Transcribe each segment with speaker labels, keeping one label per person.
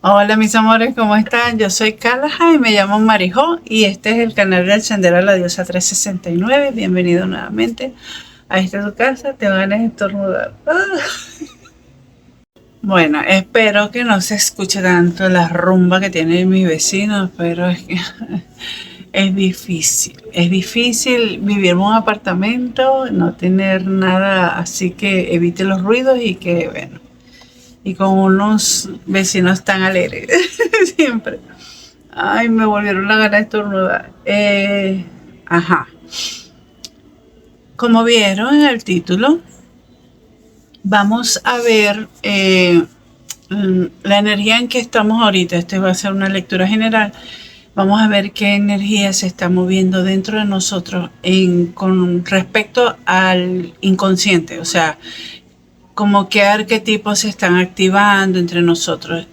Speaker 1: Hola mis amores, ¿cómo están? Yo soy Carla y me llamo Marijó y este es el canal del Sendero a la Diosa 369. Bienvenido nuevamente a esta tu casa, te van a estornudar. Bueno, espero que no se escuche tanto la rumba que tienen mis vecinos, pero es que es difícil vivir en un apartamento, no tener nada, así que evite los ruidos y que, bueno, y con unos vecinos tan alegres, siempre. Ay, me volvieron la gana de estornudar. Ajá. Como vieron en el título, vamos a ver la energía en que estamos ahorita. Este va a ser una lectura general. Vamos a ver qué energía se está moviendo dentro de nosotros con respecto al inconsciente. O sea, como qué arquetipos se están activando entre nosotros.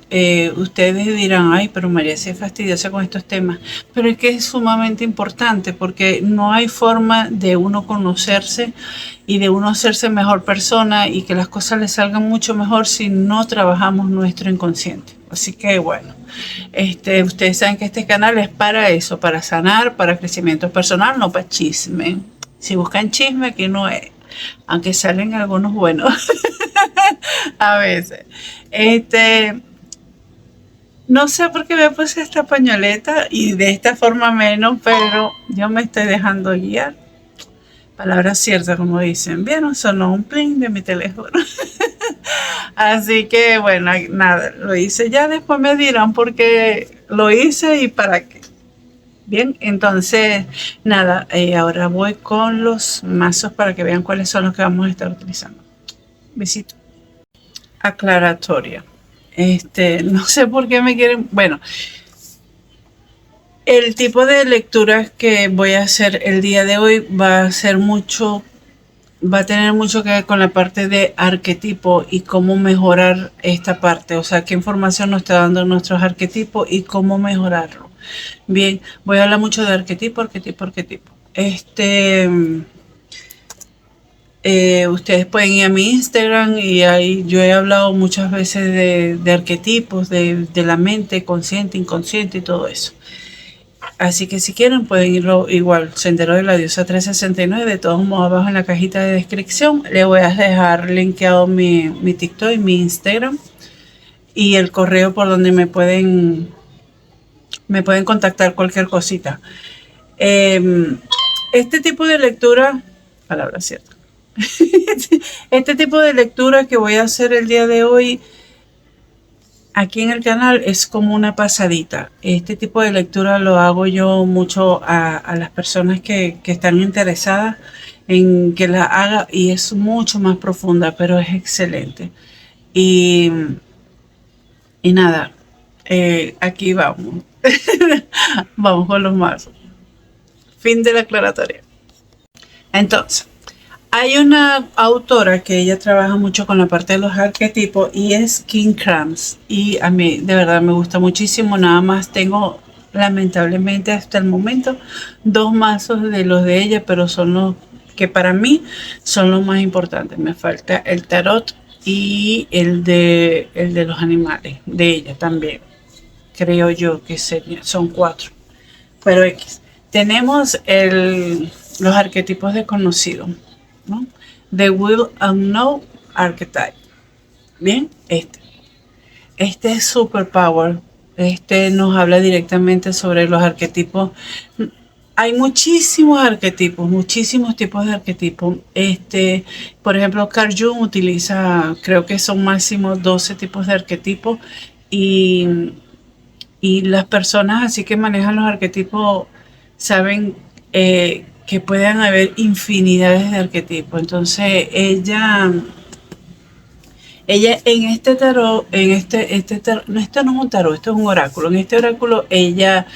Speaker 1: Ustedes dirán, ay, pero María se fastidiosa con estos temas, pero es que es sumamente importante porque no hay forma de uno conocerse y de uno hacerse mejor persona y que las cosas le salgan mucho mejor si no trabajamos nuestro inconsciente. Así que bueno, ustedes saben que este canal es para eso, para sanar, para crecimiento personal, no para chisme. Si buscan chisme, aquí no es, aunque salen algunos buenos. A veces. Este, no sé por qué me puse esta pañoleta y de esta forma menos, pero yo me estoy dejando guiar. Palabra cierta, como dicen. Vieron, sonó un pling de mi teléfono. Así que bueno, nada, lo hice. Ya después me dirán por qué lo hice y para qué. Bien, entonces, nada, ahora voy con los mazos para que vean cuáles son los que vamos a estar utilizando. Besito. Aclaratoria. No sé por qué me quieren. Bueno, el tipo de lecturas que voy a hacer el día de hoy va a tener mucho que ver con la parte de arquetipo y cómo mejorar esta parte. O sea, qué información nos está dando nuestros arquetipos y cómo mejorarlo. Bien, voy a hablar mucho de arquetipo, arquetipo, arquetipo. Ustedes pueden ir a mi Instagram y ahí yo he hablado muchas veces de arquetipos, de la mente consciente, inconsciente y todo eso. Así que si quieren pueden irlo igual, Sendero de la Diosa 369, de todos modos abajo en la cajita de descripción le voy a dejar linkeado mi TikTok y mi Instagram y el correo por donde me pueden contactar cualquier cosita. Este tipo de lectura, palabra cierta, este tipo de lectura que voy a hacer el día de hoy aquí en el canal es como una pasadita. Este tipo de lectura lo hago yo mucho a las personas que están interesadas en que la haga y es mucho más profunda, pero es excelente. Y, y nada, aquí vamos. Vamos con los mazos. Fin de la aclaratoria. Entonces, hay una autora que ella trabaja mucho con la parte de los arquetipos y es Kim Krams. Y a mí de verdad me gusta muchísimo. Nada más tengo, lamentablemente hasta el momento, dos mazos de los de ella, pero son los que para mí son los más importantes. Me falta el tarot y el de los animales, de ella también. Creo yo que son cuatro. Pero X. Tenemos los arquetipos desconocidos, ¿no? The Will Unknown Archetype. Bien, este es Superpower. Este nos habla directamente sobre los arquetipos. Hay muchísimos tipos de arquetipos. Por ejemplo, Carl Jung utiliza, creo que son máximo 12 tipos de arquetipos y las personas así que manejan los arquetipos saben que pueden haber infinidades de arquetipos. Entonces ella en este tarot, no, esto no es un tarot, esto es un oráculo. En este oráculo ella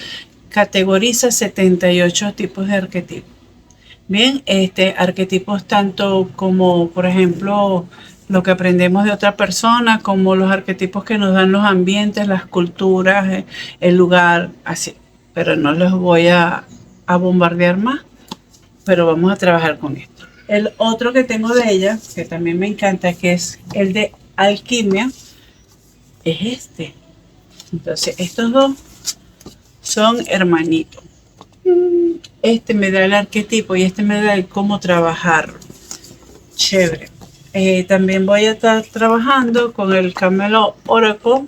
Speaker 1: categoriza 78 tipos de arquetipos. Bien, arquetipos tanto como, por ejemplo, lo que aprendemos de otra persona, como los arquetipos que nos dan los ambientes, las culturas, el lugar, así. Pero no los voy a bombardear más, pero vamos a trabajar con esto. El otro que tengo de ella, que también me encanta, que es el de alquimia, es este. Entonces, estos dos son hermanitos. Este me da el arquetipo y este me da el cómo trabajar. Chévere. También voy a estar trabajando con el Camelot Oracle,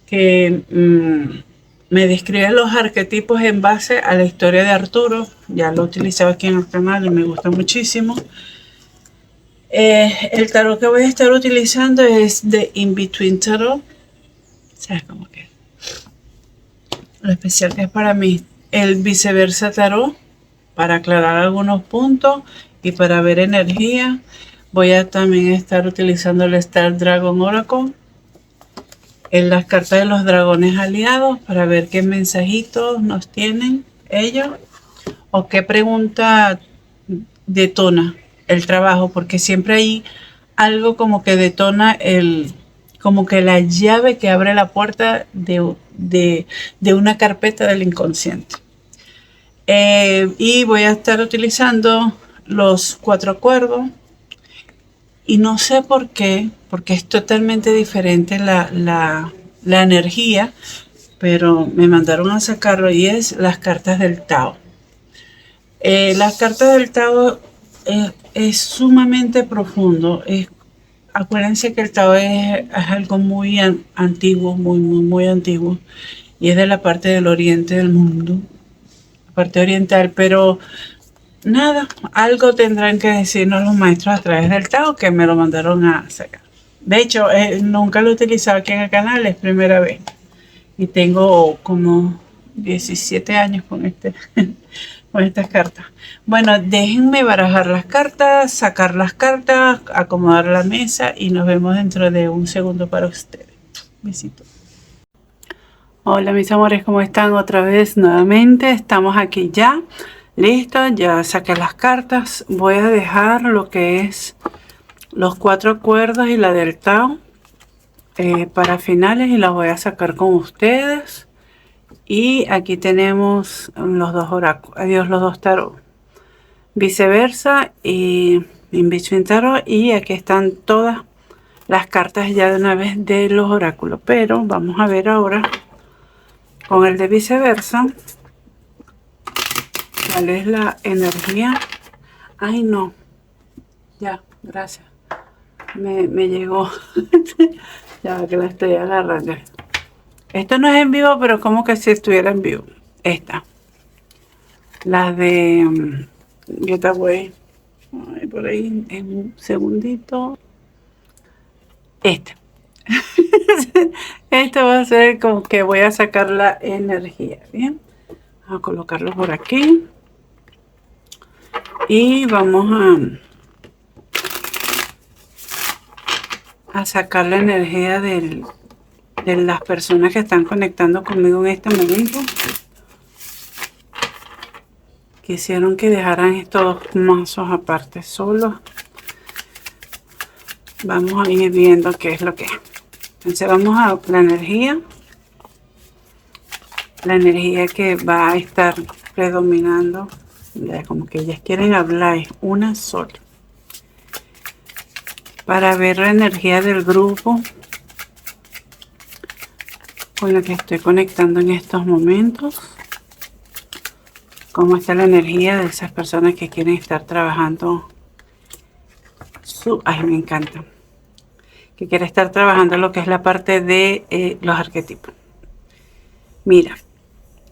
Speaker 1: que me describe los arquetipos en base a la historia de Arturo. Ya lo he utilizado aquí en el canal y me gusta muchísimo. El tarot que voy a estar utilizando es de In Between Tarot. ¿Sabes cómo que? Lo especial que es para mí. El Viceversa Tarot, para aclarar algunos puntos y para ver energía. Voy a también estar utilizando el Star Dragon Oracle en las cartas de los dragones aliados para ver qué mensajitos nos tienen ellos o qué pregunta detona el trabajo, porque siempre hay algo como que detona como que la llave que abre la puerta de una carpeta del inconsciente. Y voy a estar utilizando los 4 cuerdos. Y no sé por qué, porque es totalmente diferente la energía, pero me mandaron a sacarlo y es las cartas del Tao. Las cartas del Tao es sumamente profundo. Acuérdense que el Tao es algo muy antiguo, muy antiguo, y es de la parte del oriente del mundo, la parte oriental, pero nada, algo tendrán que decirnos los maestros a través del Tao que me lo mandaron a sacar. De hecho, nunca lo he utilizado aquí en el canal, es primera vez. Y tengo como 17 años con con estas cartas. Bueno, déjenme barajar las cartas, sacar las cartas, acomodar la mesa y nos vemos dentro de un segundo para ustedes. Besitos. Hola mis amores, ¿cómo están? Otra vez nuevamente, estamos aquí ya. Listo, ya saqué las cartas. Voy a dejar lo que es los 4 cuerdas y la del Tao para finales y las voy a sacar con ustedes. Y aquí tenemos los dos oráculos, adiós, los dos tarot. Viceversa y In Between Tarot. Y aquí están todas las cartas ya de una vez de los oráculos. Pero vamos a ver ahora con el de Viceversa. ¿Cuál es la energía? Ay, no. Ya, gracias. Me llegó. Ya que la estoy agarrando. Esto no es en vivo, pero como que si estuviera en vivo. Esta. La de Getaway. Ay, por ahí en un segundito. Esta. Esto va a ser como que voy a sacar la energía. Bien. Vamos a colocarlo por aquí. Y vamos a sacar la energía de las personas que están conectando conmigo en este momento. Quisieron que dejaran estos mazos aparte solos. Vamos a ir viendo qué es lo que es. Entonces vamos a la energía. La energía que va a estar predominando. Ya como que ellas quieren hablar, es una sola. Para ver la energía del grupo con la que estoy conectando en estos momentos. Cómo está la energía de esas personas que quieren estar trabajando ay, me encanta. Que quiere estar trabajando lo que es la parte de los arquetipos. Mira,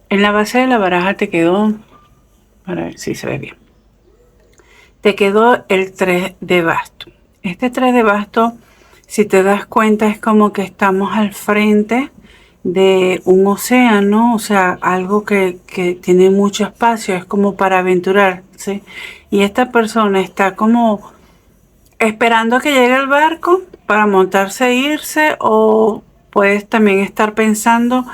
Speaker 1: en la base de la baraja te quedó, para ver si se ve bien, te quedó el 3 de bastos. Este 3 de bastos, si te das cuenta, es como que estamos al frente de un océano, o sea, algo que tiene mucho espacio, es como para aventurarse. Y esta persona está como esperando que llegue el barco para montarse e irse, o puedes también estar pensando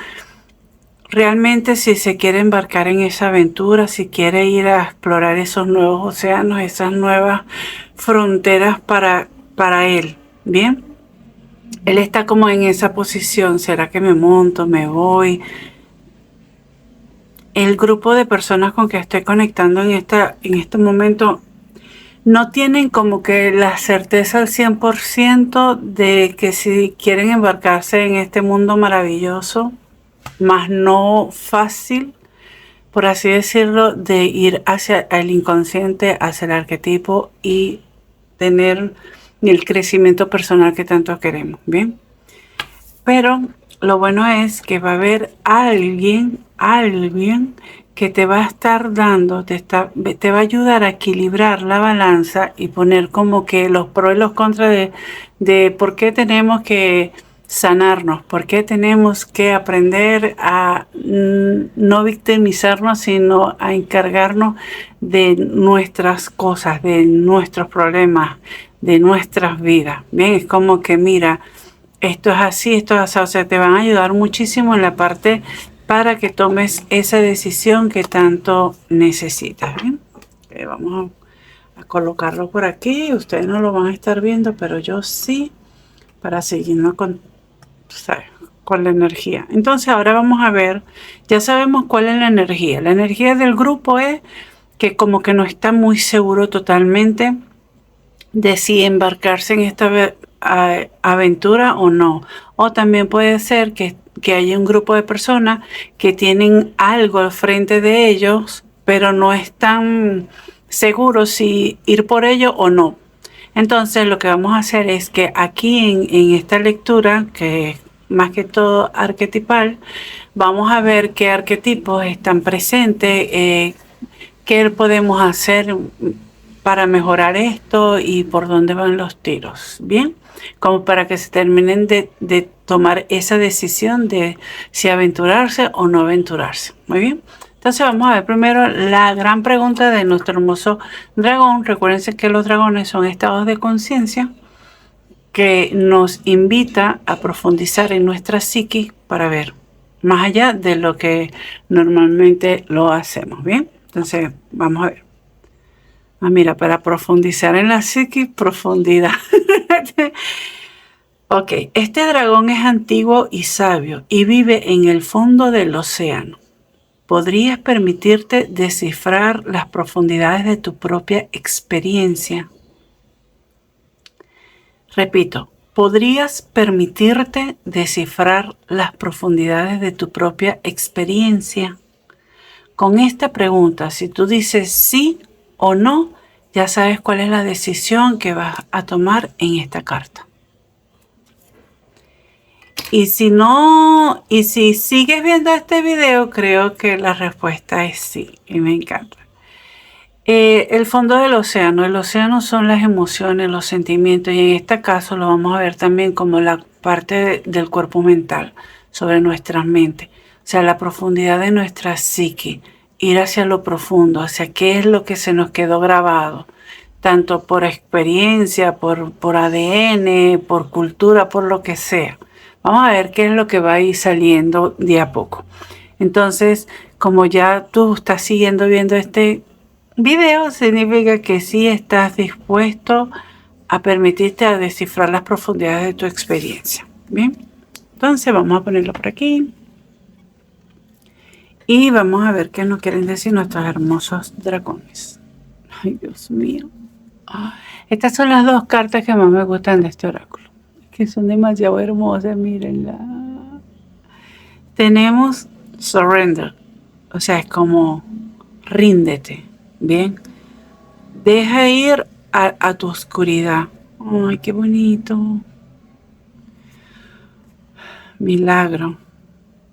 Speaker 1: realmente si se quiere embarcar en esa aventura, si quiere ir a explorar esos nuevos océanos, esas nuevas fronteras para él. Bien, él está como en esa posición. ¿Será que me monto, me voy? El grupo de personas con que estoy conectando en este momento no tienen como que la certeza al 100% de que si quieren embarcarse en este mundo maravilloso, más no fácil, por así decirlo, de ir hacia el inconsciente, hacia el arquetipo y tener el crecimiento personal que tanto queremos, ¿bien? Pero lo bueno es que va a haber alguien que te va a estar dando, te va a ayudar a equilibrar la balanza y poner como que los pros y los contras de por qué tenemos que sanarnos, por qué tenemos que aprender a no victimizarnos, sino a encargarnos de nuestras cosas, de nuestros problemas, de nuestras vidas. Bien, es como que mira, esto es así, esto es así, o sea, te van a ayudar muchísimo en la parte para que tomes esa decisión que tanto necesitas. ¿Bien? Vamos a colocarlo por aquí. Ustedes no lo van a estar viendo, pero yo sí, para seguirnos con, ¿sabes?, con la energía. Entonces ahora vamos a ver, ya sabemos cuál es la energía. La energía del grupo es que como que no está muy seguro totalmente de si embarcarse en esta aventura o no. O también puede ser que haya un grupo de personas que tienen algo al frente de ellos, pero no están seguros si ir por ello o no. Entonces lo que vamos a hacer es que aquí en esta lectura, que es más que todo arquetipal, vamos a ver qué arquetipos están presentes, qué podemos hacer para mejorar esto y por dónde van los tiros. Bien, como para que se terminen de tomar esa decisión de si aventurarse o no aventurarse. Muy bien. Entonces vamos a ver primero la gran pregunta de nuestro hermoso dragón. Recuérdense que los dragones son estados de conciencia que nos invita a profundizar en nuestra psique para ver más allá de lo que normalmente lo hacemos. Bien, entonces vamos a ver. Mira, para profundizar en la psique, profundidad. Ok, este dragón es antiguo y sabio y vive en el fondo del océano. ¿Podrías permitirte descifrar las profundidades de tu propia experiencia? Repito, ¿podrías permitirte descifrar las profundidades de tu propia experiencia? Con esta pregunta, si tú dices sí o no, ya sabes cuál es la decisión que vas a tomar en esta carta. Y si no, y si sigues viendo este video, creo que la respuesta es sí, y me encanta. El fondo del océano. El océano son las emociones, los sentimientos, y en este caso lo vamos a ver también como la parte del cuerpo mental, sobre nuestras mentes. O sea, la profundidad de nuestra psique, ir hacia lo profundo, hacia qué es lo que se nos quedó grabado, tanto por experiencia, por ADN, por cultura, por lo que sea. Vamos a ver qué es lo que va a ir saliendo de a poco. Entonces, como ya tú estás siguiendo viendo este video, significa que sí estás dispuesto a permitirte a descifrar las profundidades de tu experiencia. Bien, entonces vamos a ponerlo por aquí. Y vamos a ver qué nos quieren decir nuestros hermosos dragones. Ay, Dios mío. Estas son las dos cartas que más me gustan de este oráculo, que son demasiado hermosas, mírenla. Tenemos surrender, o sea, es como ríndete, bien. Deja ir a tu oscuridad. Ay, qué bonito. Milagro.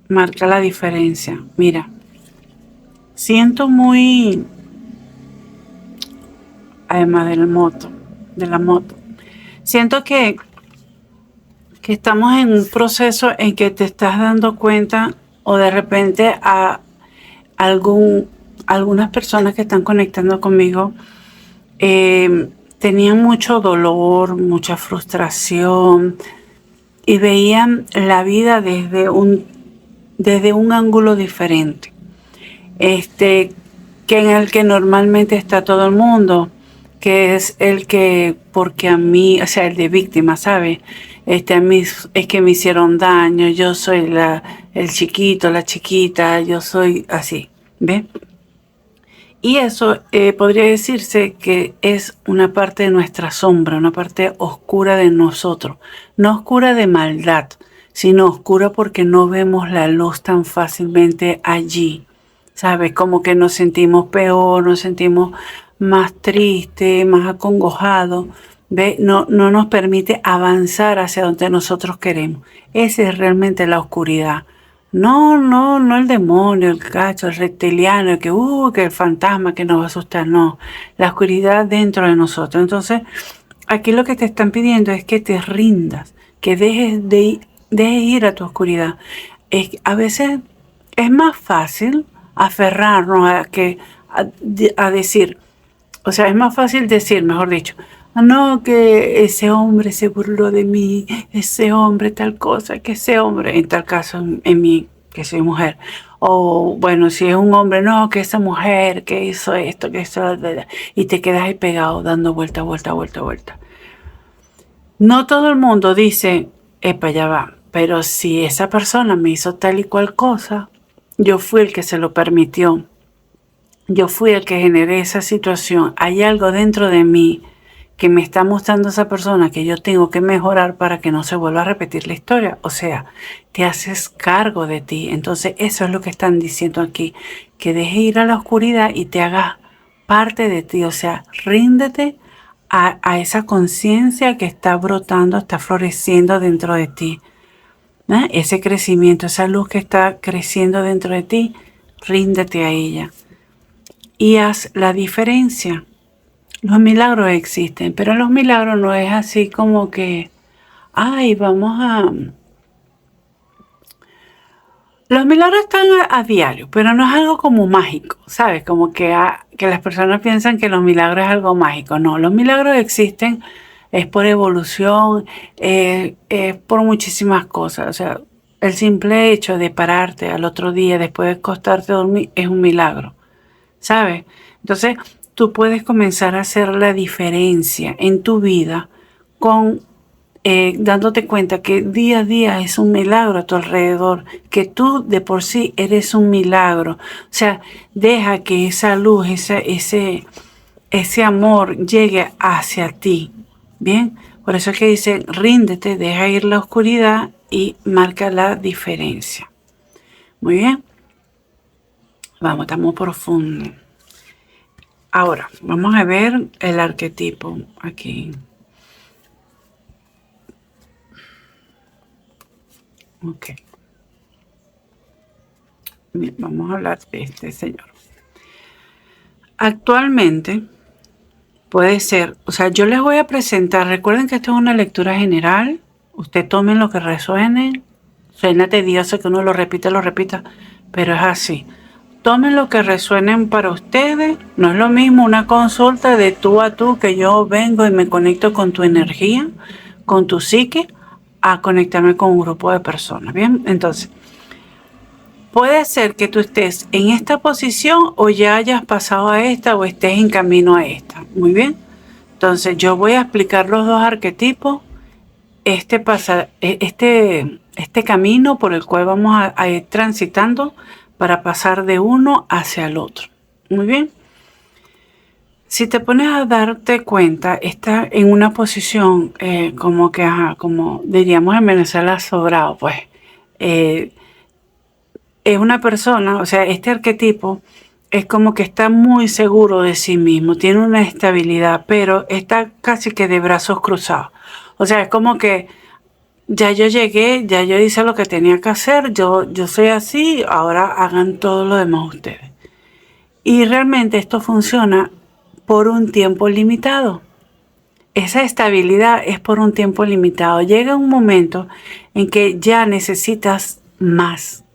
Speaker 1: Marca la diferencia. Mira, siento muy, además de la moto, siento que estamos en un proceso en que te estás dando cuenta, o de repente a algunas personas que están conectando conmigo tenían mucho dolor, mucha frustración y veían la vida desde un ángulo diferente, que en el que normalmente está todo el mundo, que es el que, porque a mí, o sea, el de víctima, ¿sabes? A mí es que me hicieron daño, yo soy el chiquito, la chiquita, yo soy así, ¿ves? Y eso podría decirse que es una parte de nuestra sombra, una parte oscura de nosotros. No oscura de maldad, sino oscura porque no vemos la luz tan fácilmente allí. ¿Sabes? Como que nos sentimos peor, nos sentimos más tristes, más acongojados. ¿Ve? No nos permite avanzar hacia donde nosotros queremos. Esa es realmente la oscuridad. No el demonio, el cacho, el reptiliano, que el fantasma que nos va a asustar, no. La oscuridad dentro de nosotros. Entonces, aquí lo que te están pidiendo es que te rindas, que dejes ir a tu oscuridad. A veces es más fácil aferrarnos a decir, o sea, es más fácil decir, mejor dicho, no, que ese hombre se burló de mí, ese hombre tal cosa, que ese hombre, en tal caso, en mí, que soy mujer. O bueno, si es un hombre, no, que esa mujer que hizo esto, que hizo... Y te quedas ahí pegado, dando vuelta, vuelta, vuelta, vuelta. No todo el mundo dice, epa, ya va, pero si esa persona me hizo tal y cual cosa, yo fui el que se lo permitió. Yo fui el que generé esa situación. Hay algo dentro de mí que me está mostrando esa persona que yo tengo que mejorar para que no se vuelva a repetir la historia. O sea, te haces cargo de ti. Entonces eso es lo que están diciendo aquí, que dejes ir a la oscuridad y te hagas parte de ti. O sea, ríndete a esa conciencia que está brotando, está floreciendo dentro de ti. ¿Eh? Ese crecimiento, esa luz que está creciendo dentro de ti, ríndete a ella. Y haz la diferencia. Los milagros existen, pero los milagros no es así como que, ay, vamos a... Los milagros están a diario, pero no es algo como mágico, ¿sabes? Como que las personas piensan que los milagros es algo mágico. No, los milagros existen, es por evolución, es por muchísimas cosas. O sea, el simple hecho de pararte al otro día después de acostarte a dormir es un milagro, ¿sabes? Entonces, tú puedes comenzar a hacer la diferencia en tu vida con dándote cuenta que día a día es un milagro a tu alrededor, que tú de por sí eres un milagro. O sea, deja que esa luz, ese amor llegue hacia ti. ¿Bien? Por eso es que dice, ríndete, deja ir la oscuridad y marca la diferencia. Muy bien. Vamos, estamos profundo. Ahora, vamos a ver el arquetipo aquí. Ok. Bien, vamos a hablar de este señor. Actualmente puede ser, o sea, yo les voy a presentar, recuerden que esto es una lectura general, usted tomen lo que resuene, suena tedioso que uno lo repita, pero es así. Tomen lo que resuenen para ustedes, no es lo mismo una consulta de tú a tú que yo vengo y me conecto con tu energía, con tu psique, a conectarme con un grupo de personas, ¿bien? Entonces, puede ser que tú estés en esta posición o ya hayas pasado a esta o estés en camino a esta. Muy bien. Entonces yo voy a explicar los dos arquetipos, este camino por el cual vamos a ir transitando para pasar de uno hacia el otro. Muy bien. Si te pones a darte cuenta, está en una posición como que, como diríamos en Venezuela, sobrado, pues. Es una persona, o sea, este arquetipo es como que está muy seguro de sí mismo, tiene una estabilidad, pero está casi que de brazos cruzados. O sea, es como que ya yo llegué, ya yo hice lo que tenía que hacer, yo soy así, ahora hagan todo lo demás ustedes. Y realmente esto funciona por un tiempo limitado. Esa estabilidad es por un tiempo limitado. Llega un momento en que ya necesitas más.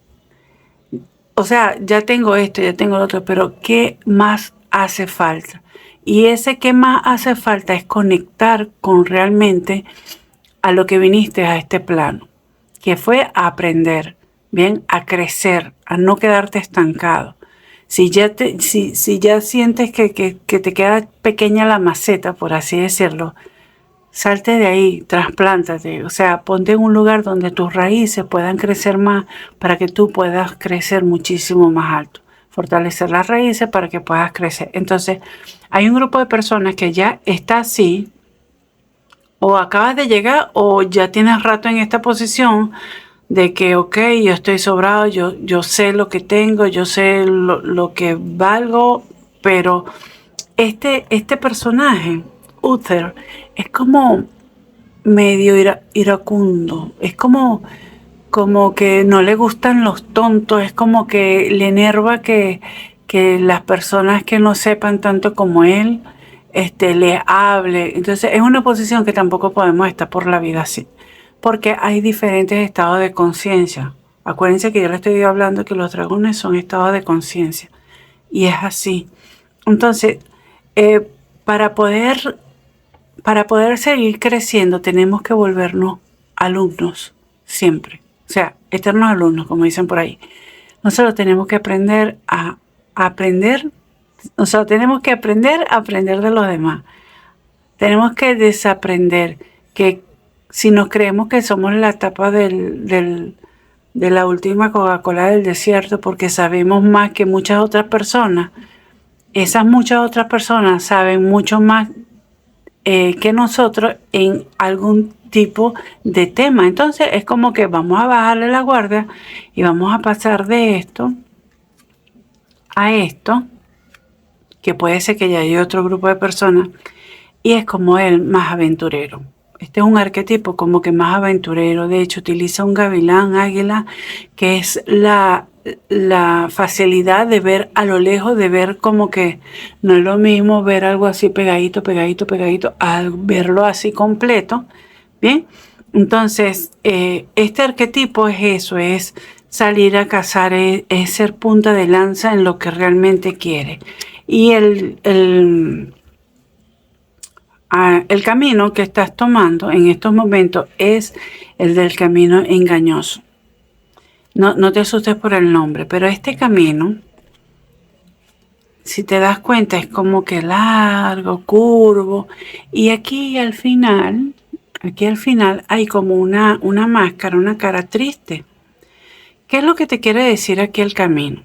Speaker 1: O sea, ya tengo esto, ya tengo lo otro, pero ¿qué más hace falta? Y ese que más hace falta es conectar con realmente a lo que viniste a este plano, que fue a aprender, bien, a crecer, a no quedarte estancado. Si ya sientes que te queda pequeña la maceta, por así decirlo, salte de ahí, trasplántate, o sea, ponte en un lugar donde tus raíces puedan crecer más para que tú puedas crecer muchísimo más alto. fortalecer las raíces para que puedas crecer. Entonces, hay un grupo de personas que ya está así, o acabas de llegar o ya tienes rato en esta posición de que, ok, yo estoy sobrado, yo sé lo que tengo, yo sé lo que valgo, pero este personaje, Uther, es como medio iracundo, es como que no le gustan los tontos, es como que le enerva que las personas que no sepan tanto como él le hable. Entonces es una posición que tampoco podemos estar por la vida así, porque hay diferentes estados de conciencia. Acuérdense que yo le estoy hablando que los dragones son estados de conciencia y es así. Entonces, eh, para poder seguir creciendo tenemos que volvernos alumnos siempre. O sea, eternos alumnos, como dicen por ahí. Nosotros tenemos que aprender a aprender. Nosotros tenemos que aprender a aprender de los demás. Tenemos que desaprender que si nos creemos que somos la tapa de la última Coca-Cola del desierto porque sabemos más que muchas otras personas, esas muchas otras personas saben mucho más que nosotros en algún tipo de tema. Entonces es como que vamos a bajarle la guardia y vamos a pasar de esto a esto, que puede ser que ya hay otro grupo de personas, y es como el más aventurero. Este es un arquetipo como que más aventurero. De hecho, utiliza un gavilán, águila, que es la facilidad de ver a lo lejos, de ver como que no es lo mismo ver algo así pegadito, al verlo así completo. Bien, entonces este arquetipo es eso, es salir a cazar, es ser punta de lanza en lo que realmente quiere. Y el camino que estás tomando en estos momentos es el del camino engañoso. No te asustes por el nombre, pero este camino, si te das cuenta, es como que largo, curvo, y aquí al final hay como una máscara, una cara triste. ¿Qué es lo que te quiere decir aquí el camino?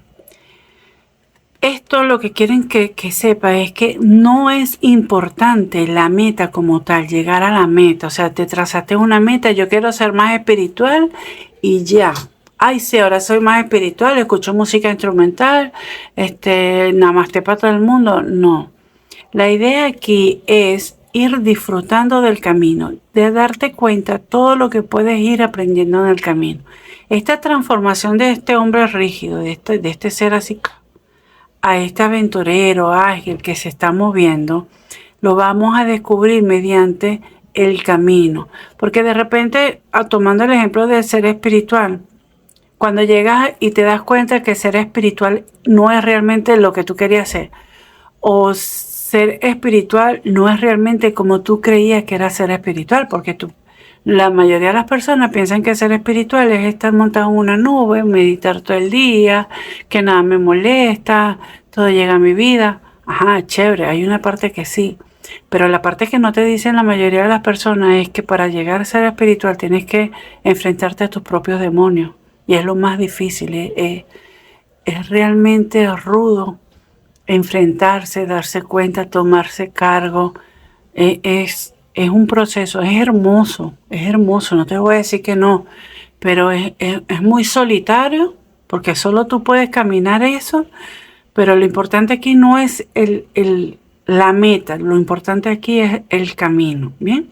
Speaker 1: Esto lo que quieren que sepa es que no es importante la meta como tal, llegar a la meta. O sea, te trazaste una meta, yo quiero ser más espiritual y ya. Ay, sí, ahora soy más espiritual, escucho música instrumental, namaste para todo el mundo. No. La idea aquí es ir disfrutando del camino, de darte cuenta todo lo que puedes ir aprendiendo en el camino. Esta transformación de este hombre rígido, de este ser así, a este aventurero ágil que se está moviendo, lo vamos a descubrir mediante el camino. Porque de repente, tomando el ejemplo del ser espiritual, cuando llegas y te das cuenta que ser espiritual no es realmente lo que tú querías ser, o ser espiritual no es realmente como tú creías que era ser espiritual, porque la mayoría de las personas piensan que ser espiritual es estar montado en una nube, meditar todo el día, que nada me molesta, todo llega a mi vida. Ajá, chévere, hay una parte que sí, pero la parte que no te dicen la mayoría de las personas es que para llegar a ser espiritual tienes que enfrentarte a tus propios demonios, y es lo más difícil, es realmente rudo enfrentarse, darse cuenta, tomarse cargo. Es un proceso, es hermoso, no te voy a decir que no, pero es muy solitario porque solo tú puedes caminar eso, pero lo importante aquí no es la meta, lo importante aquí es el camino, ¿bien?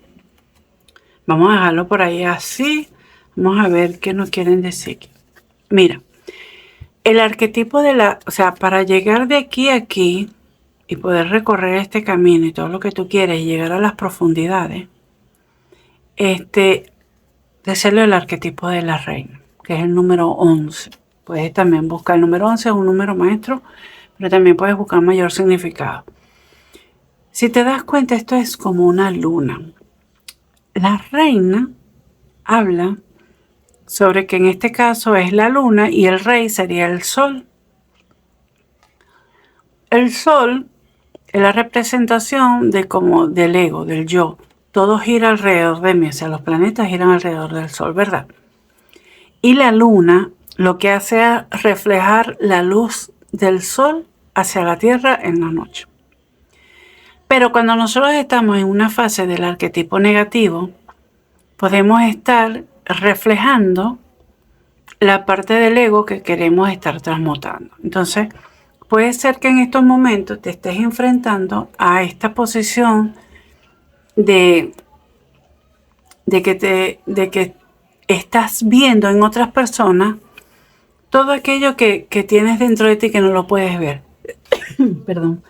Speaker 1: Vamos a dejarlo por ahí así, vamos a ver qué nos quieren decir. Mira, el arquetipo o sea, para llegar de aquí a aquí y poder recorrer este camino y todo lo que tú quieres y llegar a las profundidades, hacerlo el arquetipo de la reina, que es el número 11. Puedes también buscar el número 11, es un número maestro, pero también puedes buscar mayor significado. Si te das cuenta, esto es como una luna. La reina habla sobre que en este caso es la luna y el rey sería el sol. El sol es la representación del ego, del yo. Todo gira alrededor de mí, o sea, los planetas giran alrededor del sol, ¿verdad? Y la luna lo que hace es reflejar la luz del sol hacia la tierra en la noche. Pero cuando nosotros estamos en una fase del arquetipo negativo, podemos estar reflejando la parte del ego que queremos estar transmutando. Entonces, puede ser que en estos momentos te estés enfrentando a esta posición de que estás viendo en otras personas todo aquello que tienes dentro de ti que no lo puedes ver. Perdón.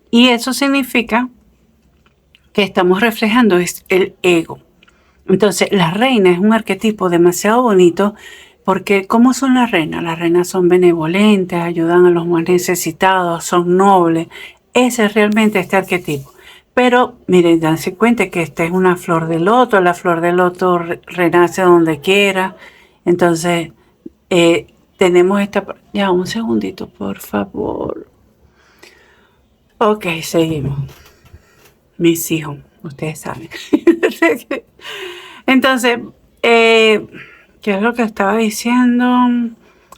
Speaker 1: Y eso significa que estamos reflejando el ego. Entonces, la reina es un arquetipo demasiado bonito porque ¿cómo son las reinas? Las reinas son benevolentes, ayudan a los más necesitados, son nobles. Ese es realmente este arquetipo. Pero miren, danse cuenta que esta es una flor de loto. La flor de loto renace donde quiera. Entonces, tenemos esta... Ya, un segundito, por favor. Ok, seguimos. Mis hijos, ustedes saben. Entonces, ¿qué es lo que estaba diciendo?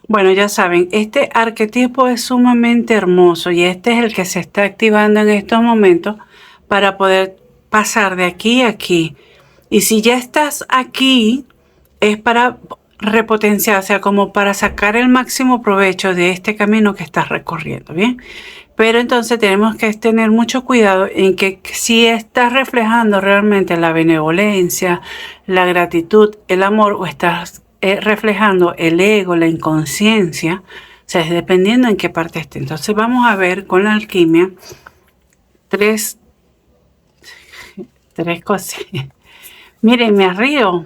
Speaker 1: Bueno, ya saben, este arquetipo es sumamente hermoso y este es el que se está activando en estos momentos para poder pasar de aquí a aquí. Y si ya estás aquí, es para repotenciar, o sea, como para sacar el máximo provecho de este camino que estás recorriendo, ¿bien? Pero entonces tenemos que tener mucho cuidado en que si estás reflejando realmente la benevolencia, la gratitud, el amor, o estás reflejando el ego, la inconsciencia, o sea, es dependiendo en qué parte esté. Entonces vamos a ver con la alquimia tres cosas. Miren, me río.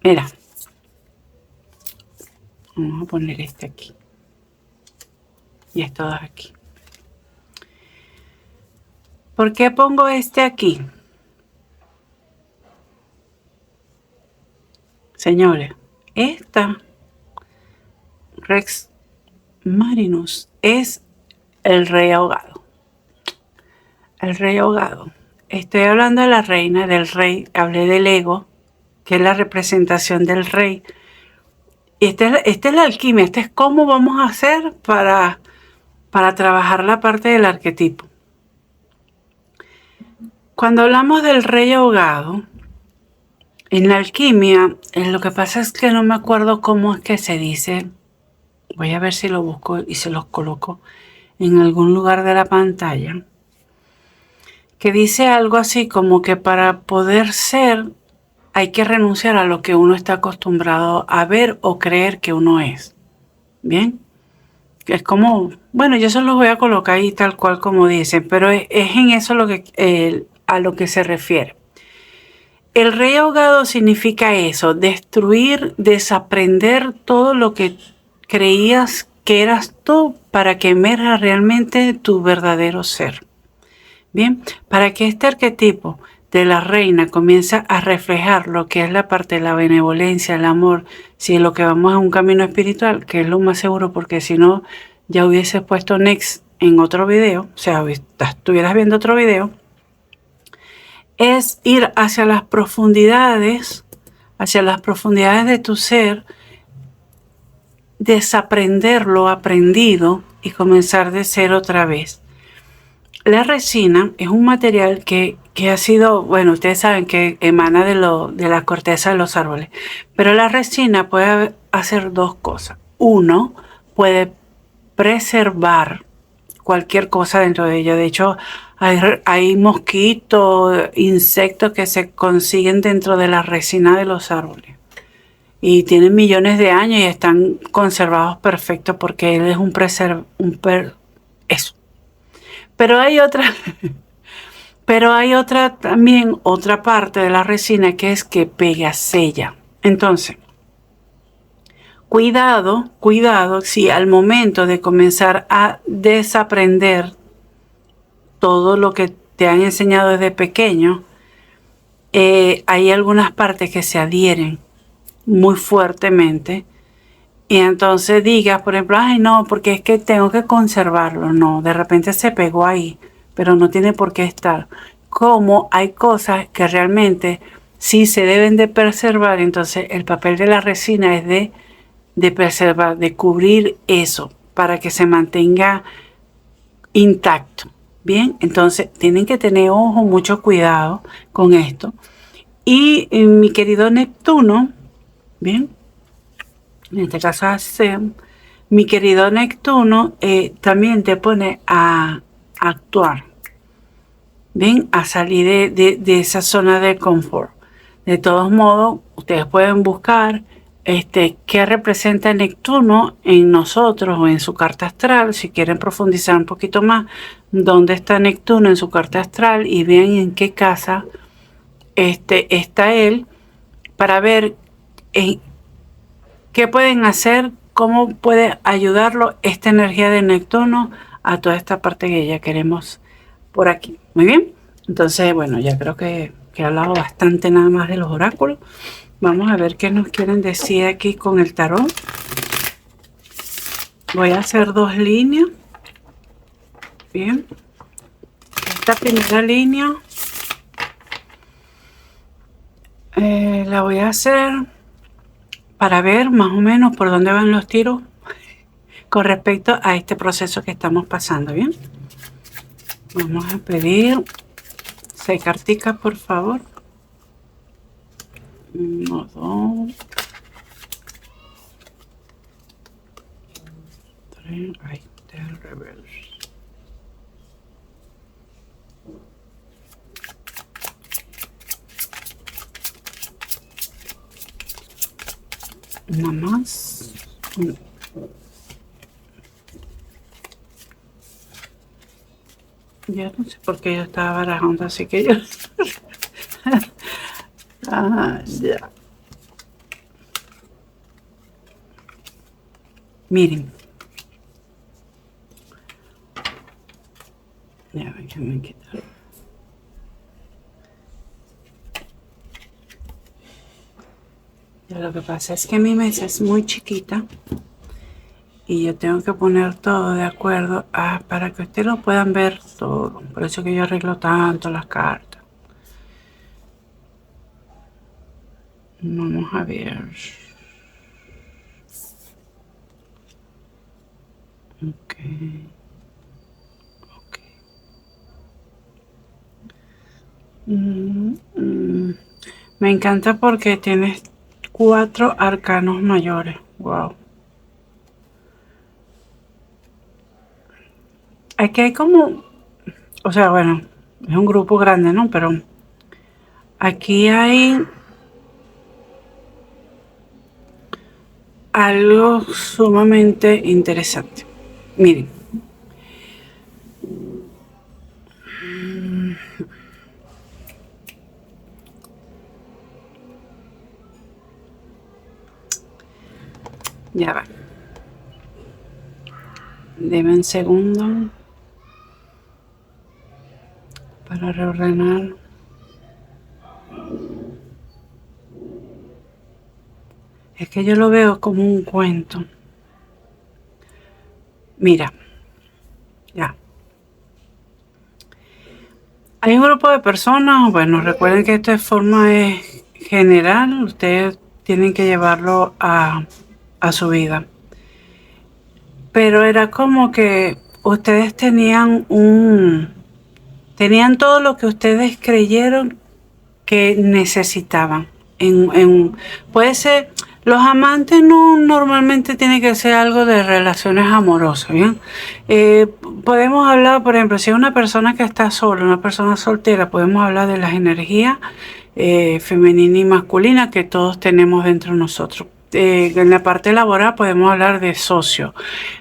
Speaker 1: Mira. Vamos a poner este aquí. Y estos dos aquí. ¿Por qué pongo este aquí? Señores, esta Rex Marinus es el rey ahogado. El rey ahogado. Estoy hablando de la reina, del rey. Hablé del ego, que es la representación del rey. Y esta es la alquimia. Este es cómo vamos a hacer para trabajar la parte del arquetipo. Cuando hablamos del rey ahogado, en la alquimia, lo que pasa es que no me acuerdo cómo es que se dice. Voy a ver si lo busco y se los coloco en algún lugar de la pantalla. Que dice algo así como que para poder ser hay que renunciar a lo que uno está acostumbrado a ver o creer que uno es. ¿Bien? Es como, bueno, yo se los voy a colocar ahí tal cual como dicen, pero es en eso a lo que se refiere. El rey ahogado significa eso, destruir, desaprender todo lo que creías que eras tú para que emerja realmente tu verdadero ser. Bien, para que este arquetipo de la reina comience a reflejar lo que es la parte de la benevolencia, el amor, si es lo que vamos a un camino espiritual, que es lo más seguro, porque si no ya hubieses puesto next en otro video, o sea, estuvieras viendo otro video, es ir hacia las profundidades de tu ser, desaprender lo aprendido y comenzar de cero otra vez. La resina es un material que ha sido, bueno, ustedes saben que emana de la corteza de los árboles, pero la resina puede hacer dos cosas. Uno, puede preservar cualquier cosa dentro de ella. De hecho, hay mosquitos, insectos que se consiguen dentro de la resina de los árboles. Y tienen millones de años y están conservados perfectos porque él es eso. Pero hay otra parte de la resina que es que pega, sella. Entonces, cuidado si al momento de comenzar a desaprender todo lo que te han enseñado desde pequeño, hay algunas partes que se adhieren muy fuertemente. Y entonces digas, por ejemplo, ay no, porque es que tengo que conservarlo. No, de repente se pegó ahí, pero no tiene por qué estar. Como hay cosas que realmente sí se deben de preservar, entonces el papel de la resina es de de preservar, de cubrir eso para que se mantenga intacto. Bien, entonces tienen que tener ojo, mucho cuidado con esto. Y mi querido Neptuno, bien, en este caso mi querido Neptuno también te pone a actuar, bien, a salir de esa zona de confort. De todos modos, ustedes pueden buscar qué representa Neptuno en nosotros o en su carta astral, si quieren profundizar un poquito más, dónde está Neptuno en su carta astral y vean en qué casa está él, para ver qué pueden hacer, cómo puede ayudarlo esta energía de Neptuno a toda esta parte que ya queremos por aquí. Muy bien, entonces bueno, ya creo que he hablado bastante nada más de los oráculos. Vamos a ver qué nos quieren decir aquí con el tarot. Voy a hacer 2 líneas. Bien. Esta primera línea la voy a hacer para ver más o menos por dónde van los tiros con respecto a este proceso que estamos pasando. Bien. Vamos a pedir 6 carticas, por favor. 1, 2, 3. Ay, del reverso. Una más. Ya no sé por qué yo estaba barajando, así que yo... ya. Miren. Ya, déjenme quitar. Ya, lo que pasa es que mi mesa es muy chiquita y yo tengo que poner todo de acuerdo para que ustedes lo puedan ver todo. Por eso que yo arreglo tanto las cartas. Vamos a ver. Ok. Me encanta porque tienes 4 arcanos mayores. Wow. Aquí hay como, o sea, bueno, es un grupo grande, ¿no? Pero aquí hay algo sumamente interesante. Miren. Ya va. Deme un segundo para reordenar. Es que yo lo veo como un cuento. Mira, ya. Hay un grupo de personas, bueno, recuerden que esta forma es general, ustedes tienen que llevarlo a su vida. Pero era como que ustedes tenían todo lo que ustedes creyeron que necesitaban. Puede ser, los amantes no normalmente tiene que ser algo de relaciones amorosas, ¿bien? Podemos hablar, por ejemplo, si es una persona que está sola, una persona soltera, podemos hablar de las energías femenina y masculina que todos tenemos dentro de nosotros. En la parte laboral podemos hablar de socio.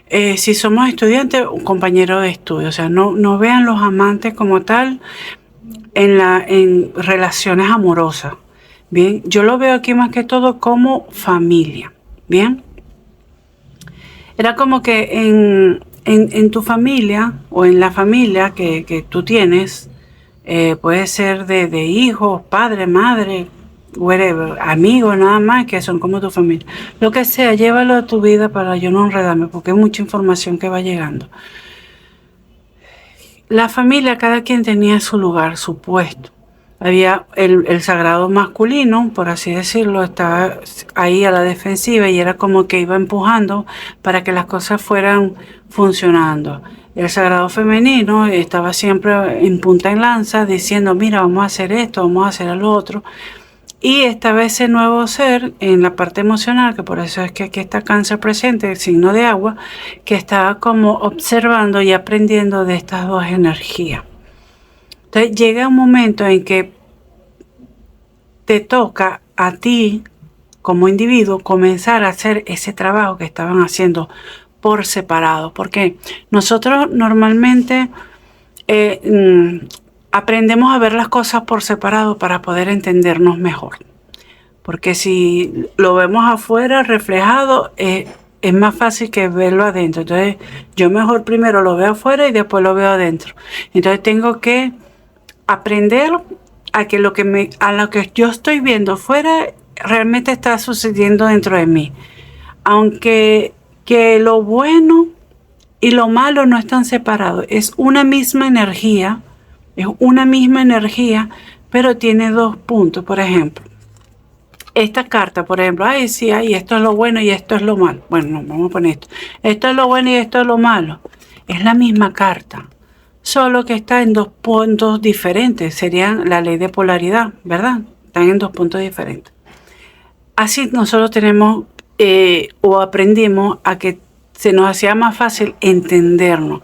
Speaker 1: Si somos estudiantes, un compañero de estudio. O sea, no vean los amantes como tal en relaciones amorosas. Bien, yo lo veo aquí más que todo como familia. Bien, era como que en tu familia o en la familia que tú tienes, puede ser de hijos, padre, madre, whatever, amigos nada más, que son como tu familia. Lo que sea, llévalo a tu vida para yo no enredarme, porque hay mucha información que va llegando. La familia, cada quien tenía su lugar, su puesto. Había el sagrado masculino, por así decirlo, estaba ahí a la defensiva y era como que iba empujando para que las cosas fueran funcionando. El sagrado femenino estaba siempre en punta en lanza diciendo, mira, vamos a hacer esto, vamos a hacer lo otro. Y estaba ese nuevo ser en la parte emocional, que por eso es que aquí está Cáncer presente, el signo de agua, que estaba como observando y aprendiendo de estas dos energías. Entonces llega un momento en que te toca a ti como individuo comenzar a hacer ese trabajo que estaban haciendo por separado, porque nosotros normalmente aprendemos a ver las cosas por separado para poder entendernos mejor, porque si lo vemos afuera reflejado es más fácil que verlo adentro. Entonces yo mejor primero lo veo afuera y después lo veo adentro. Entonces tengo que aprender a que lo que yo estoy viendo fuera realmente está sucediendo dentro de mí. Aunque que lo bueno y lo malo no están separados. Es una misma energía, pero tiene dos puntos. Por ejemplo, esta carta, por ejemplo, sí, esto es lo bueno y esto es lo malo. Bueno, no, vamos a poner esto. Esto es lo bueno y esto es lo malo. Es la misma carta, solo que está en dos puntos diferentes. Serían la ley de polaridad, ¿verdad? Están en dos puntos diferentes. Así nosotros tenemos o aprendimos a que se nos hacía más fácil entendernos.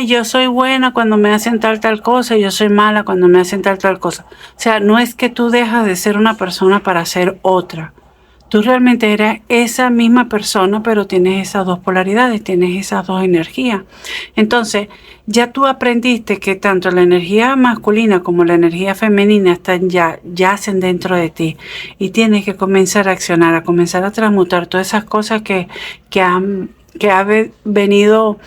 Speaker 1: Yo soy buena cuando me hacen tal cosa, y yo soy mala cuando me hacen tal cosa. O sea, no es que tú dejas de ser una persona para ser otra. Tú realmente eres esa misma persona, pero tienes esas dos polaridades, tienes esas dos energías. Entonces, ya tú aprendiste que tanto la energía masculina como la energía femenina están yacen dentro de ti. Y tienes que comenzar a accionar, a comenzar a transmutar todas esas cosas que has venido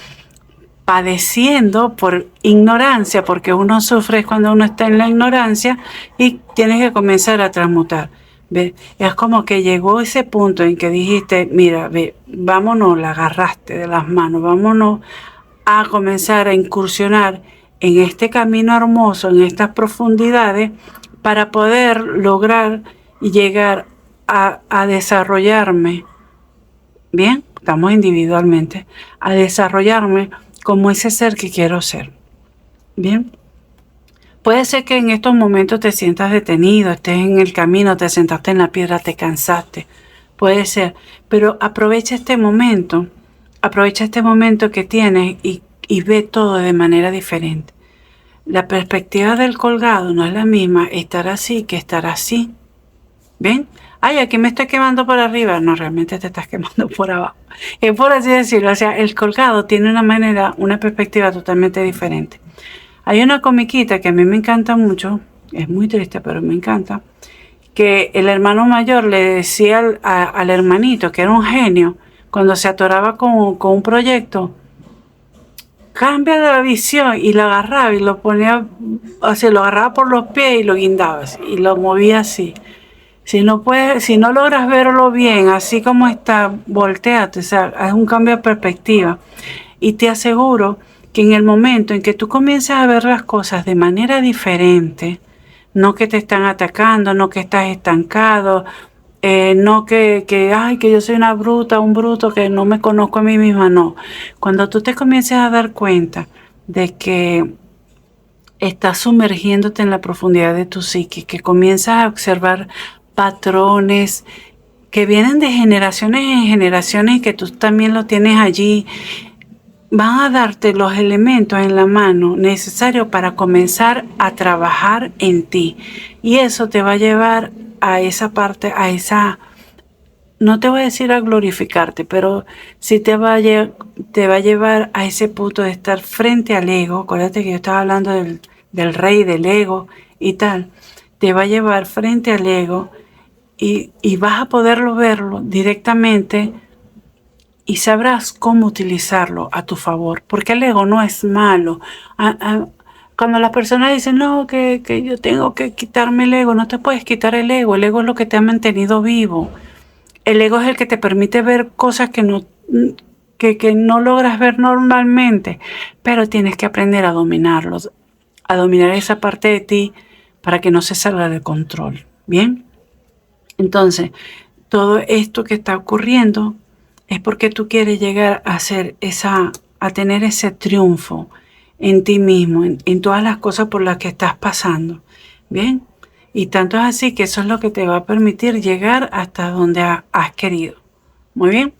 Speaker 1: padeciendo por ignorancia, porque uno sufre cuando uno está en la ignorancia y tienes que comenzar a transmutar. ¿Ve? Es como que llegó ese punto en que dijiste, mira, vámonos, la agarraste de las manos, vámonos a comenzar a incursionar en este camino hermoso, en estas profundidades, para poder lograr y llegar a desarrollarme, bien, estamos individualmente, a desarrollarme como ese ser que quiero ser, bien. Puede ser que en estos momentos te sientas detenido, estés en el camino, te sentaste en la piedra, te cansaste. Puede ser, pero aprovecha este momento que tienes y ve todo de manera diferente. La perspectiva del colgado no es la misma estar así que estar así. ¿Ven? Aquí me estoy quemando por arriba. No, realmente te estás quemando por abajo. Es por así decirlo. O sea, el colgado tiene una perspectiva totalmente diferente. Hay una comiquita que a mí me encanta mucho, es muy triste, pero me encanta, que el hermano mayor le decía al hermanito, que era un genio, cuando se atoraba con un proyecto, cambia la visión, y lo agarraba y lo ponía así, lo agarraba por los pies y lo guindaba así, y lo movía así. Si no logras verlo bien, así como está, volteate, o sea, es un cambio de perspectiva. Y te aseguro que en el momento en que tú comienzas a ver las cosas de manera diferente, no que te están atacando, no que estás estancado, no que yo soy una bruta, un bruto, que no me conozco a mí misma, no. Cuando tú te comiences a dar cuenta de que estás sumergiéndote en la profundidad de tu psique, que comienzas a observar patrones que vienen de generaciones en generaciones y que tú también lo tienes allí, van a darte los elementos en la mano necesarios para comenzar a trabajar en ti. Y eso te va a llevar a esa parte, no te voy a decir a glorificarte, pero sí te va a llevar a ese punto de estar frente al ego. Acuérdate que yo estaba hablando del rey, del ego y tal. Te va a llevar frente al ego y vas a poderlo verlo directamente. Y sabrás cómo utilizarlo a tu favor, porque el ego no es malo. Cuando las personas dicen, no, que yo tengo que quitarme el ego, no te puedes quitar el ego es lo que te ha mantenido vivo. El ego es el que te permite ver cosas que no logras ver normalmente, pero tienes que aprender a dominarlos, a dominar esa parte de ti para que no se salga de control. Bien, entonces todo esto que está ocurriendo es porque tú quieres llegar a hacer a tener ese triunfo en ti mismo, en todas las cosas por las que estás pasando. Bien, y tanto es así que eso es lo que te va a permitir llegar hasta donde has querido. Muy bien,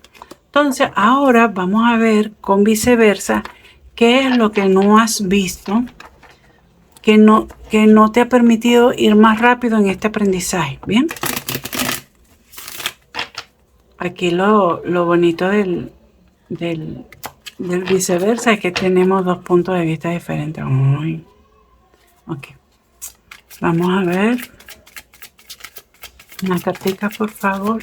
Speaker 1: entonces ahora vamos a ver con viceversa qué es lo que no has visto, que no te ha permitido ir más rápido en este aprendizaje. Bien, aquí lo bonito del viceversa es que tenemos dos puntos de vista diferentes. Uy. Ok, vamos a ver una cartica, por favor.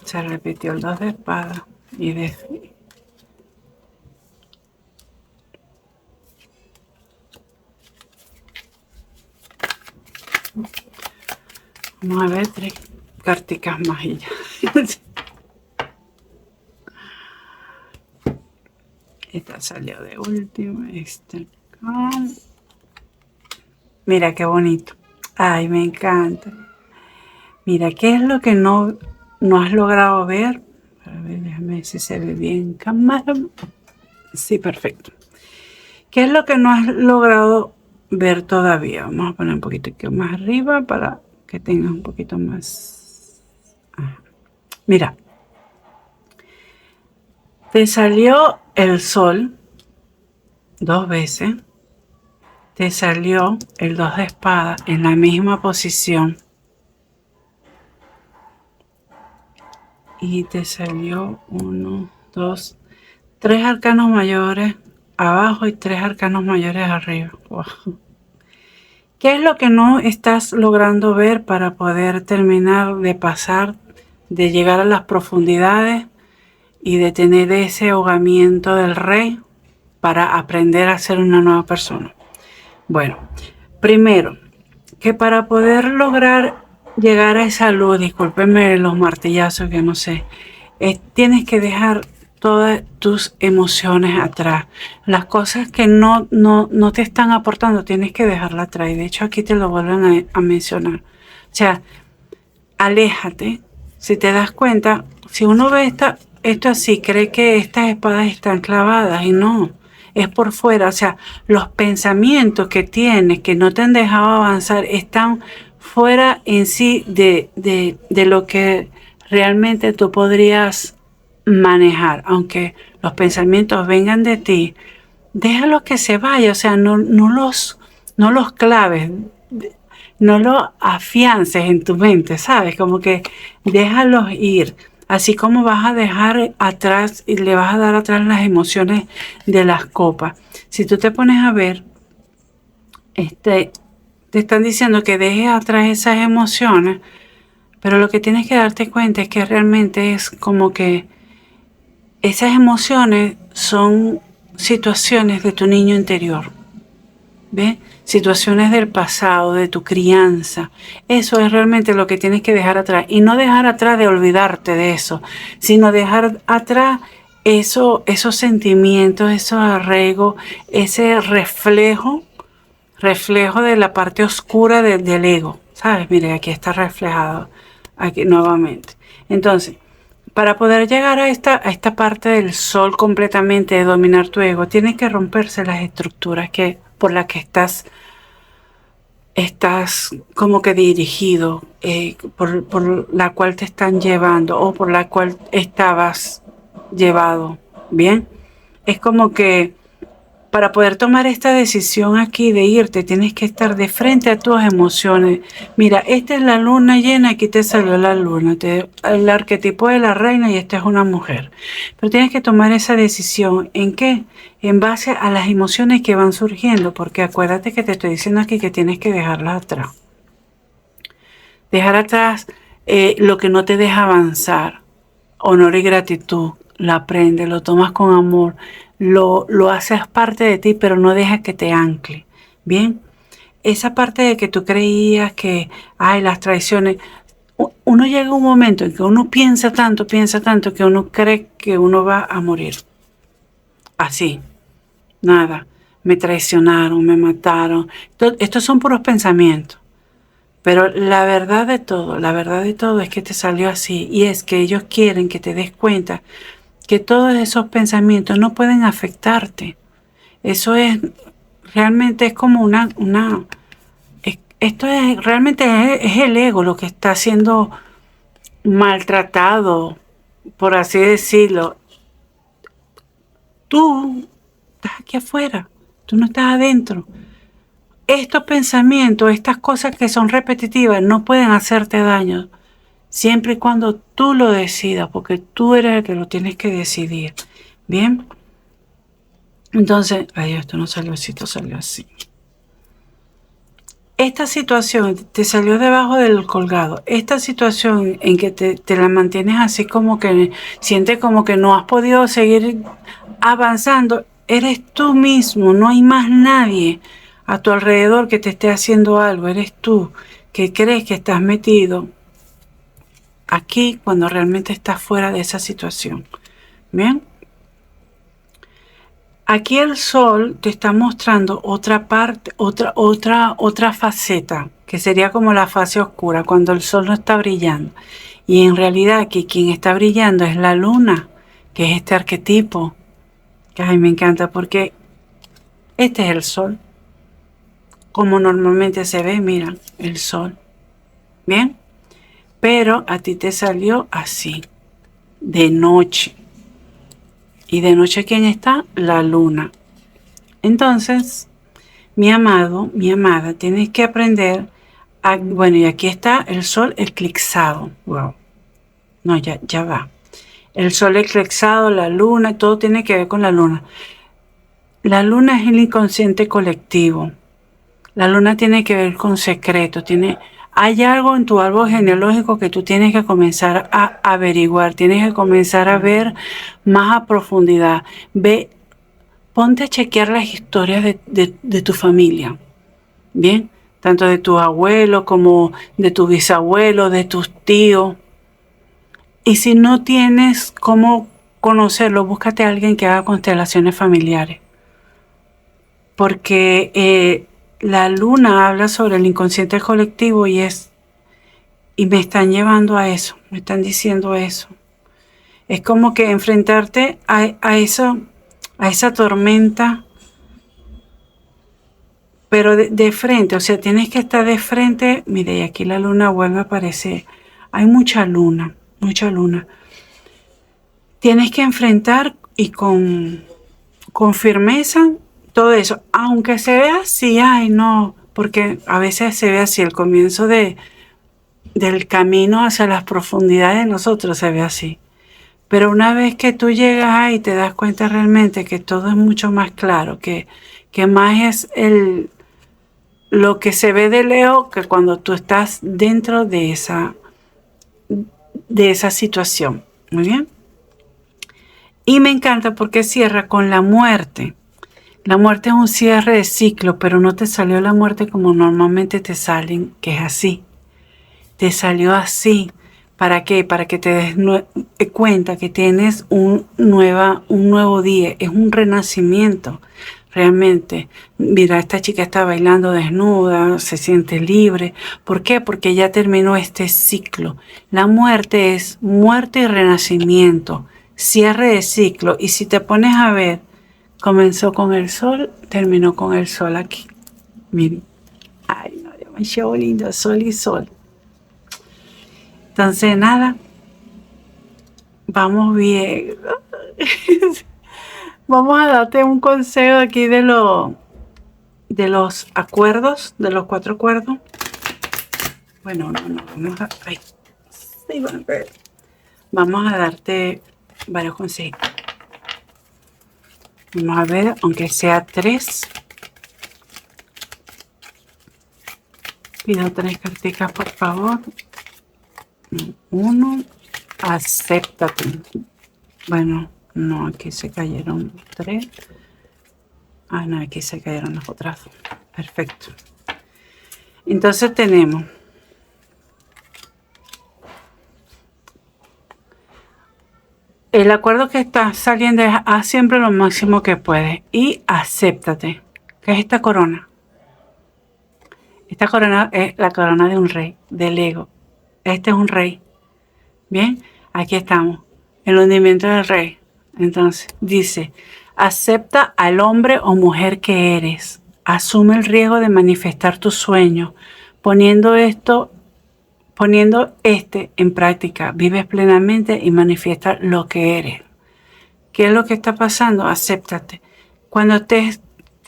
Speaker 1: Se repitió el 2 de espada y vamos a ver 3 carticas más y ya. Esta salió de última. Mira qué bonito. Ay, me encanta. Mira, ¿qué es lo que no has logrado ver? A ver, déjame ver si se ve bien en cámara. Sí, perfecto. ¿Qué es lo que no has logrado ver todavía? Vamos a poner un poquito aquí más arriba para que tengas un poquito más. Mira, te salió el sol 2 veces. Te salió el 2 de espada en la misma posición. Y te salió 1, 2, 3 arcanos mayores abajo y 3 arcanos mayores arriba. Wow. ¿Qué es lo que no estás logrando ver para poder terminar de pasar, de llegar a las profundidades y de tener ese ahogamiento del rey para aprender a ser una nueva persona? Bueno, primero, que para poder lograr llegar a esa luz, discúlpenme los martillazos que no sé, tienes que dejar todas tus emociones atrás. Las cosas que no te están aportando, tienes que dejarlas atrás. Y de hecho aquí te lo vuelven a mencionar. O sea, aléjate. Si te das cuenta, si uno ve esto así, cree que estas espadas están clavadas y no. Es por fuera, o sea, los pensamientos que tienes que no te han dejado avanzar están fuera en sí de lo que realmente tú podrías manejar. Aunque los pensamientos vengan de ti, déjalos que se vaya, o sea, no los claves, no los afiances en tu mente, ¿sabes? Como que déjalos ir. Así como vas a dejar atrás y le vas a dar atrás las emociones de las copas. Si tú te pones a ver, te están diciendo que dejes atrás esas emociones, pero lo que tienes que darte cuenta es que realmente es como que esas emociones son situaciones de tu niño interior. ¿Ves? Situaciones del pasado, de tu crianza. Eso es realmente lo que tienes que dejar atrás. Y no dejar atrás de olvidarte de eso, sino dejar atrás esos sentimientos, esos arraigos, ese reflejo de la parte oscura del ego. ¿Sabes? Mire, aquí está reflejado, aquí nuevamente. Entonces, para poder llegar a esta parte del sol completamente, de dominar tu ego, tienes que romperse las estructuras por las que estás como que dirigido, por la cual te están llevando o por la cual estabas llevado. Bien, es como que para poder tomar esta decisión aquí de irte, tienes que estar de frente a tus emociones. Mira, esta es la luna llena, aquí te salió la luna, el arquetipo de la reina y esta es una mujer. Pero tienes que tomar esa decisión. ¿En qué? En base a las emociones que van surgiendo, porque acuérdate que te estoy diciendo aquí que tienes que dejarlas atrás. Dejar atrás lo que no te deja avanzar. Honor y gratitud. Lo aprendes, lo tomas con amor, lo haces parte de ti, pero no dejas que te ancle. Bien, esa parte de que tú creías que, las traiciones, uno llega a un momento en que uno piensa tanto, que uno cree que uno va a morir. Así, nada, me traicionaron, me mataron. Estos son puros pensamientos. Pero la verdad de todo es que te salió así. Y es que ellos quieren que te des cuenta que todos esos pensamientos no pueden afectarte. Eso es, realmente es como esto es, realmente es el ego lo que está siendo maltratado, por así decirlo. Tú estás aquí afuera, tú no estás adentro. Estos pensamientos, estas cosas que son repetitivas, no pueden hacerte daño, siempre y cuando tú lo decidas, porque tú eres el que lo tienes que decidir. Bien, entonces, ay, esto no salió así, esto salió así. Esta situación te salió debajo del colgado. Esta situación en que te la mantienes así, como que sientes como que no has podido seguir avanzando, eres tú mismo, no hay más nadie a tu alrededor que te esté haciendo algo. Eres tú que crees que estás metido aquí cuando realmente estás fuera de esa situación. Bien, aquí el sol te está mostrando otra parte, otra faceta, que sería como la fase oscura, cuando el sol no está brillando. Y en realidad aquí quien está brillando es la luna, que es este arquetipo, que a mí me encanta porque este es el sol, como normalmente se ve, mira, el sol. Bien, pero a ti te salió así, de noche. Y de noche, ¿quién está? La luna. Entonces, mi amado, mi amada, tienes que aprender a, bueno, y aquí está el sol eclipsado. Wow. No, ya va. El sol eclipsado, la luna, todo tiene que ver con la luna. La luna es el inconsciente colectivo. La luna tiene que ver con secretos. Hay algo en tu árbol genealógico que tú tienes que comenzar a averiguar. Tienes que comenzar a ver más a profundidad. Ponte a chequear las historias de tu familia. Bien, tanto de tus abuelos como de tu bisabuelo, de tus tíos. Y si no tienes cómo conocerlo, búscate a alguien que haga constelaciones familiares. Porque la luna habla sobre el inconsciente colectivo y me están llevando a eso, me están diciendo eso. Es como que enfrentarte a esa tormenta, pero de frente, o sea, tienes que estar de frente. Mire, y aquí la luna vuelve a aparecer. Hay mucha luna, mucha luna. Tienes que enfrentar y con firmeza todo eso, aunque se vea así, ay no, porque a veces se ve así, el comienzo del camino hacia las profundidades de nosotros se ve así. Pero una vez que tú llegas ahí te das cuenta realmente que todo es mucho más claro, que más es lo que se ve de lejos que cuando tú estás dentro de esa situación. Muy bien. Y me encanta porque cierra con la muerte. La muerte es un cierre de ciclo, pero no te salió la muerte como normalmente te salen, que es así. Te salió así. ¿Para qué? Para que te des cuenta que tienes un nuevo día. Es un renacimiento, realmente. Mira, esta chica está bailando desnuda, se siente libre. ¿Por qué? Porque ya terminó este ciclo. La muerte es muerte y renacimiento, cierre de ciclo. Y si te pones a ver, comenzó con el sol, terminó con el sol aquí. Miren. Ay, no, demasiado lindo, sol y sol. Entonces, nada, vamos bien. Vamos a darte un consejo aquí de los acuerdos, de los 4 acuerdos. Bueno, no, vamos a... Ay, sí, vamos a darte varios consejos. Vamos a ver, aunque sea 3. Pido 3 carticas, por favor. 1, acéptate. Bueno, no, aquí se cayeron 3. Ah, no, aquí se cayeron las otras. Perfecto. Entonces tenemos el acuerdo que está saliendo es haz siempre lo máximo que puedes y acéptate. ¿Qué es esta corona? Esta corona es la corona de un rey, del ego. Este es un rey. Bien, aquí estamos. El hundimiento del rey. Entonces, dice, acepta al hombre o mujer que eres. Asume el riesgo de manifestar tus sueños. Poniendo este en práctica, vives plenamente y manifiesta lo que eres. ¿Qué es lo que está pasando? Acéptate. Cuando estés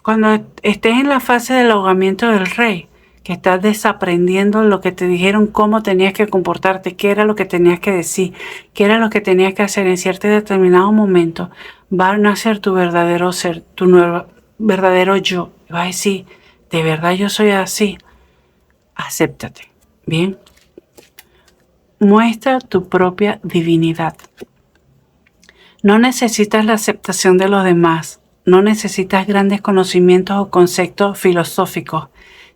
Speaker 1: en la fase del ahogamiento del rey, que estás desaprendiendo lo que te dijeron, cómo tenías que comportarte, qué era lo que tenías que decir, qué era lo que tenías que hacer en cierto y determinado momento, va a nacer tu verdadero ser, tu nuevo verdadero yo. Va a decir, de verdad yo soy así. Acéptate. Bien. Muestra tu propia divinidad. No necesitas la aceptación de los demás. No necesitas grandes conocimientos o conceptos filosóficos.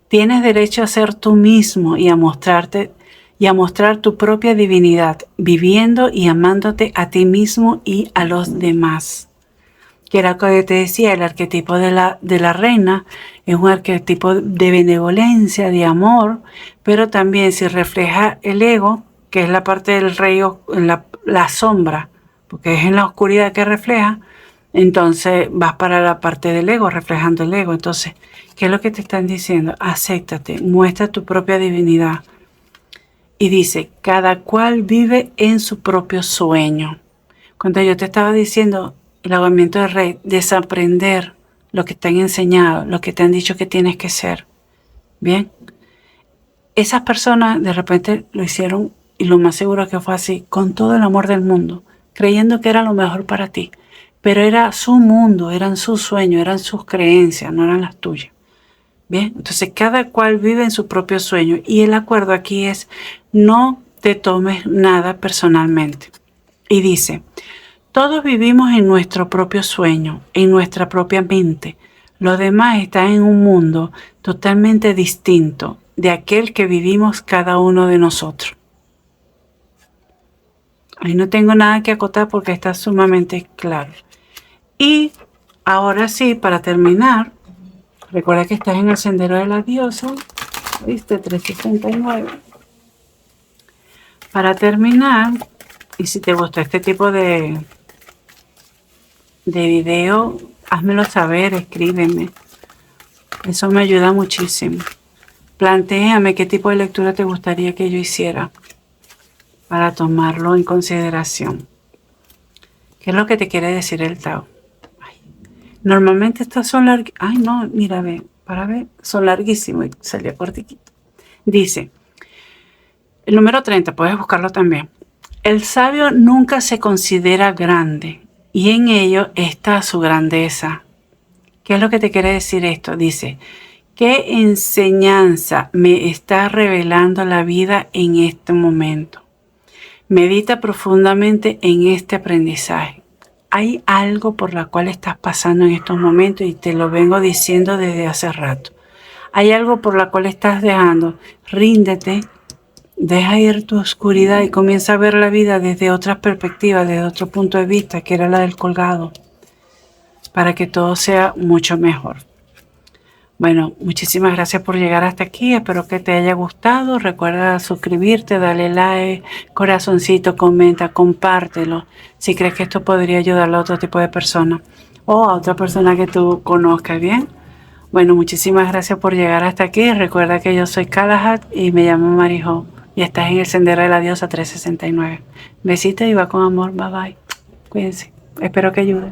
Speaker 1: Tienes derecho a ser tú mismo y a mostrarte y a mostrar tu propia divinidad, viviendo y amándote a ti mismo y a los demás. Que era lo que te decía, el arquetipo de la reina es un arquetipo de benevolencia, de amor, pero también si refleja el ego, que es la parte del rey, la sombra, porque es en la oscuridad que refleja, entonces vas para la parte del ego, reflejando el ego. Entonces, ¿qué es lo que te están diciendo? Acéptate, muestra tu propia divinidad. Y dice, cada cual vive en su propio sueño. Cuando yo te estaba diciendo el ahogamiento del rey, desaprender lo que te han enseñado, lo que te han dicho que tienes que ser. Bien, esas personas de repente lo hicieron, y lo más seguro que fue así, con todo el amor del mundo, creyendo que era lo mejor para ti. Pero era su mundo, eran sus sueños, eran sus creencias, no eran las tuyas. Bien, entonces cada cual vive en su propio sueño y el acuerdo aquí es no te tomes nada personalmente. Y dice, todos vivimos en nuestro propio sueño, en nuestra propia mente. Los demás están en un mundo totalmente distinto de aquel que vivimos cada uno de nosotros. Ahí no tengo nada que acotar porque está sumamente claro. Y ahora sí, para terminar, recuerda que estás en el sendero de la diosa, ¿viste? 369. Para terminar, y si te gustó este tipo de video, házmelo saber, escríbeme. Eso me ayuda muchísimo. Plantéame qué tipo de lectura te gustaría que yo hiciera para tomarlo en consideración. ¿Qué es lo que te quiere decir el Tao? Normalmente estas son largas. Ay, no, mira, ve, para ver, son larguísimos y salió cortiquito. Dice, el número 30, puedes buscarlo también. El sabio nunca se considera grande y en ello está su grandeza. ¿Qué es lo que te quiere decir esto? Dice, ¿qué enseñanza me está revelando la vida en este momento? Medita profundamente en este aprendizaje. Hay algo por la cual estás pasando en estos momentos y te lo vengo diciendo desde hace rato. Hay algo por la cual estás dejando. Ríndete, deja ir tu oscuridad y comienza a ver la vida desde otra perspectiva, desde otro punto de vista, que era la del colgado, para que todo sea mucho mejor. Bueno, muchísimas gracias por llegar hasta aquí. Espero que te haya gustado. Recuerda suscribirte, dale like, corazoncito, comenta, compártelo. Si crees que esto podría ayudarle a otro tipo de persona o a otra persona que tú conozcas, ¿bien? Bueno, muchísimas gracias por llegar hasta aquí. Recuerda que yo soy Kalahat y me llamo Marijo. Y estás en el Sendero de la Diosa 369. Besitos y va con amor. Bye bye. Cuídense. Espero que ayude.